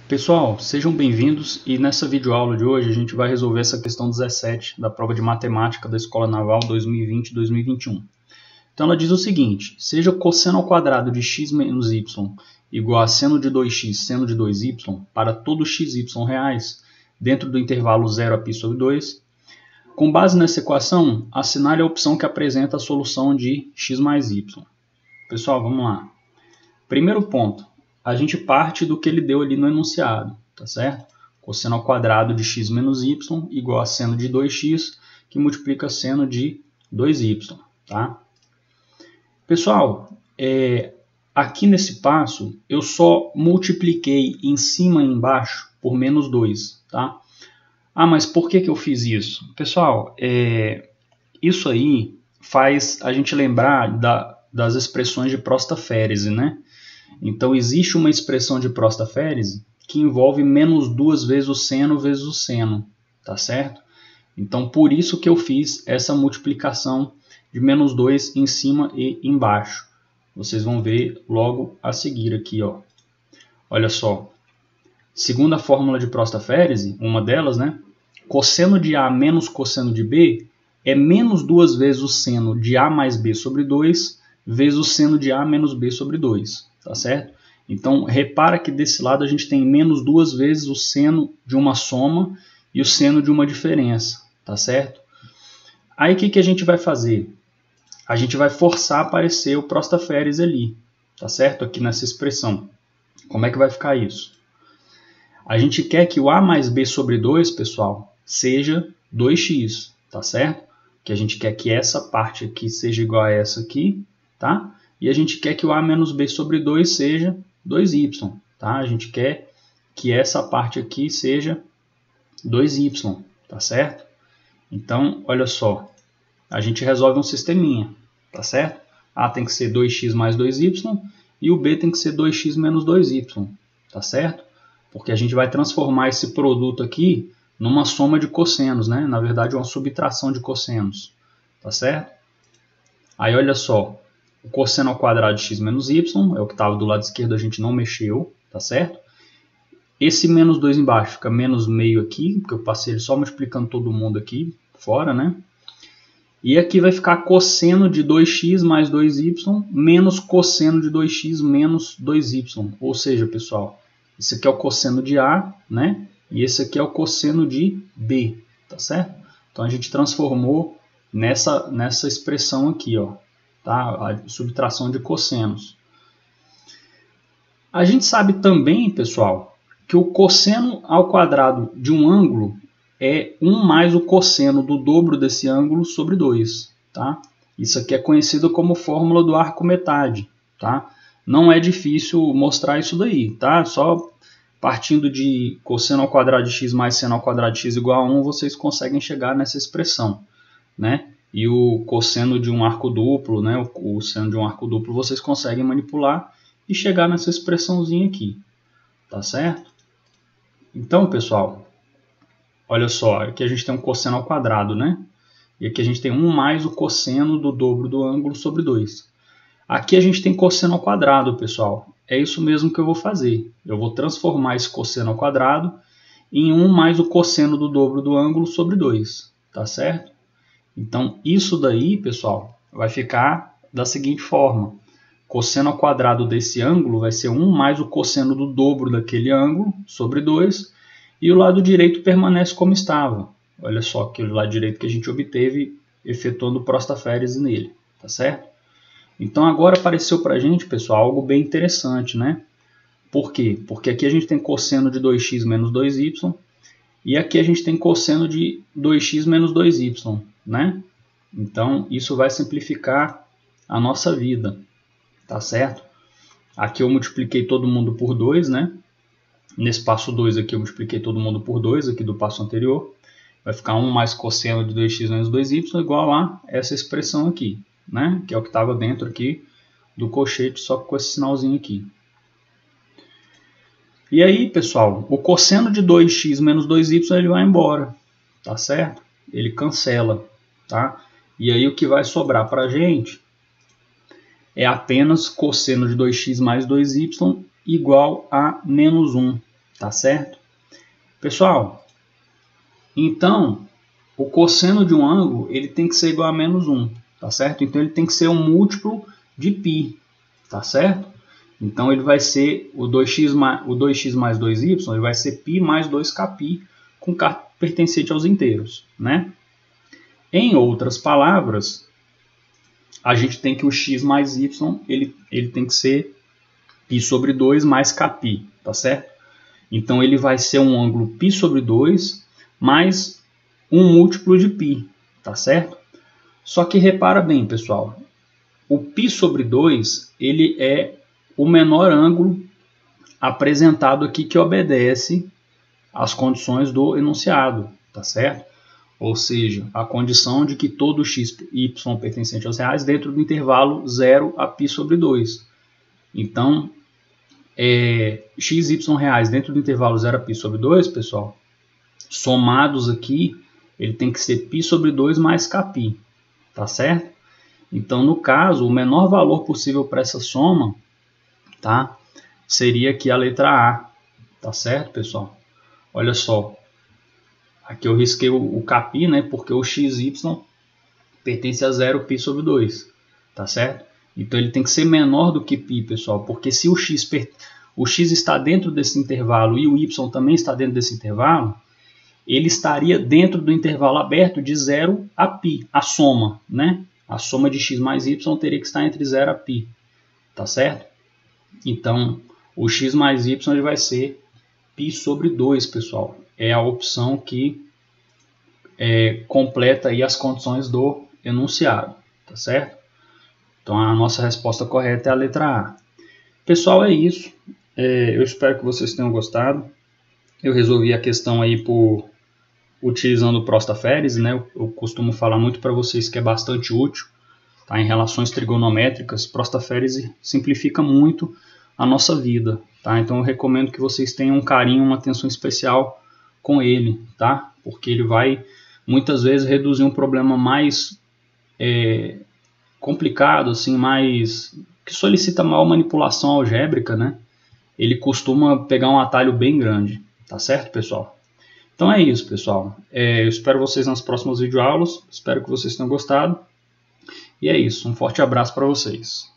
Pessoal, sejam bem-vindos e nessa videoaula de hoje a gente vai resolver essa questão 17 da prova de matemática da Escola Naval 2020-2021. Então ela diz o seguinte: seja cosseno ao quadrado de x menos y igual a seno de 2x seno de 2y para todos xy reais dentro do intervalo 0 a π sobre 2. Com base nessa equação, assinale a opção que apresenta a solução de x mais y. Pessoal, vamos lá. Primeiro ponto. A gente parte do que ele deu ali no enunciado, tá certo? Cosseno ao quadrado de x menos y igual a seno de 2x, que multiplica seno de 2y, tá? Pessoal, aqui nesse passo, eu só multipliquei em cima e embaixo por menos 2, tá? Ah, mas por que eu fiz isso? Pessoal, isso aí faz a gente lembrar das expressões de Prostaphérese, né? Então, existe uma expressão de Prostaphérese que envolve menos 2 vezes o seno, tá certo? Então, por isso que eu fiz essa multiplicação de menos 2 em cima e embaixo. Vocês vão ver logo a seguir aqui, ó. Olha só. Segundo a fórmula de Prostaphérese, uma delas, né? Cosseno de A menos cosseno de B é menos 2 vezes o seno de A mais B sobre 2 vezes o seno de A menos B sobre 2. Tá certo? Então, repara que desse lado a gente tem menos 2 vezes o seno de uma soma e o seno de uma diferença. Tá certo? Aí, o que a gente vai fazer? A gente vai forçar a aparecer o Prostaphérese ali. Tá certo? Aqui nessa expressão. Como é que vai ficar isso? A gente quer que o A mais B sobre 2, pessoal, seja 2x. Tá certo? Que a gente quer que essa parte aqui seja igual a essa aqui. Tá? E a gente quer que o A menos B sobre 2 seja 2y. Tá? A gente quer que essa parte aqui seja 2y. Tá certo? Então, olha só. A gente resolve um sisteminha. Tá certo? A tem que ser 2x mais 2y e o B tem que ser 2x menos 2y. Tá certo? Porque a gente vai transformar esse produto aqui numa soma de cossenos, né? Na verdade, uma subtração de cossenos. Tá certo? Aí, olha só. O cosseno ao quadrado de x menos y, é o que estava do lado esquerdo, a gente não mexeu, tá certo? Esse menos 2 embaixo fica menos meio aqui, porque eu passei ele só multiplicando todo mundo aqui fora, né? E aqui vai ficar cosseno de 2x mais 2y menos cosseno de 2x menos 2y. Ou seja, pessoal, esse aqui é o cosseno de A, né? E esse aqui é o cosseno de B, tá certo? Então a gente transformou nessa expressão aqui, ó. Tá? A subtração de cossenos. A gente sabe também, pessoal, que o cosseno ao quadrado de um ângulo é 1 mais o cosseno do dobro desse ângulo sobre 2. Tá? Isso aqui é conhecido como fórmula do arco metade. Tá? Não é difícil mostrar isso daí. Tá? Só partindo de cosseno ao quadrado de x mais seno ao quadrado de x igual a 1, vocês conseguem chegar nessa expressão. Né? E o cosseno de um arco duplo, né? O seno de um arco duplo, vocês conseguem manipular e chegar nessa expressãozinha aqui. Tá certo? Então, pessoal, olha só, aqui a gente tem um cosseno ao quadrado, né? E aqui a gente tem 1 mais o cosseno do dobro do ângulo sobre 2. Aqui a gente tem cosseno ao quadrado, pessoal. É isso mesmo que eu vou fazer. Eu vou transformar esse cosseno ao quadrado em 1 mais o cosseno do dobro do ângulo sobre 2. Tá certo? Então, isso daí, pessoal, vai ficar da seguinte forma. Cosseno ao quadrado desse ângulo vai ser 1 mais o cosseno do dobro daquele ângulo sobre 2. E o lado direito permanece como estava. Olha só, aquele lado direito que a gente obteve efetuando Prostaphérese nele. Tá certo? Então, agora apareceu para a gente, pessoal, algo bem interessante, né? Por quê? Porque aqui a gente tem cosseno de 2x menos 2y. E aqui a gente tem cosseno de 2x menos 2y. Né? Então, isso vai simplificar a nossa vida, tá certo? Aqui eu multipliquei todo mundo por 2, né? Nesse passo 2 aqui eu multipliquei todo mundo por 2, aqui do passo anterior. Vai ficar 1 mais cosseno de 2x menos 2y igual a essa expressão aqui, né? Que é o que estava dentro aqui do colchete, só com esse sinalzinho aqui. E aí, pessoal, o cosseno de 2x menos 2y ele vai embora, tá certo? Ele cancela. Tá? E aí o que vai sobrar para a gente é apenas cosseno de 2x mais 2y igual a menos 1. tá certo? Pessoal, então, o cosseno de um ângulo ele tem que ser igual a menos 1, tá certo? Então ele tem que ser um múltiplo de π, tá certo? Então ele vai ser o 2x mais 2y, ele vai ser π mais 2kπ, com k pertencente aos inteiros, né? Em outras palavras, a gente tem que o x mais y ele tem que ser π sobre 2 mais kπ, tá certo? Então ele vai ser um ângulo π sobre 2 mais um múltiplo de π, tá certo? Só que repara bem, pessoal, o π sobre 2 ele é o menor ângulo apresentado aqui que obedece às condições do enunciado, tá certo? Ou seja, a condição de que todo x e y pertencente aos reais dentro do intervalo 0 a π sobre 2. Então, x e y reais dentro do intervalo 0 a π sobre 2, pessoal, somados aqui, ele tem que ser π sobre 2 mais kπ, tá certo? Então, no caso, o menor valor possível para essa soma, tá, seria aqui a letra A, tá certo, pessoal? Olha só, aqui eu risquei o kπ, né, porque o xy pertence a 0 π sobre 2, tá certo? Então ele tem que ser menor do que π, pessoal, porque se o x está dentro desse intervalo e o y também está dentro desse intervalo, ele estaria dentro do intervalo aberto de 0 a π, a soma, né? A soma de x mais y teria que estar entre 0 a π, tá certo? Então, o x mais y ele vai ser π sobre 2, pessoal. É a opção que completa aí as condições do enunciado, tá certo? Então, a nossa resposta correta é a letra A. Pessoal, é isso. Eu espero que vocês tenham gostado. Eu resolvi a questão aí utilizando o Prostaferes, né? Eu costumo falar muito para vocês que é bastante útil, tá? Em relações trigonométricas, Prostaferes simplifica muito a nossa vida, tá? Então eu recomendo que vocês tenham um carinho, uma atenção especial com ele, tá? Porque ele vai muitas vezes reduzir um problema mais complicado, assim, mais que solicita maior manipulação algébrica, né? Ele costuma pegar um atalho bem grande, tá certo, pessoal? Então é isso, pessoal. Eu espero vocês nas próximas videoaulas. Espero que vocês tenham gostado. E é isso. Um forte abraço para vocês.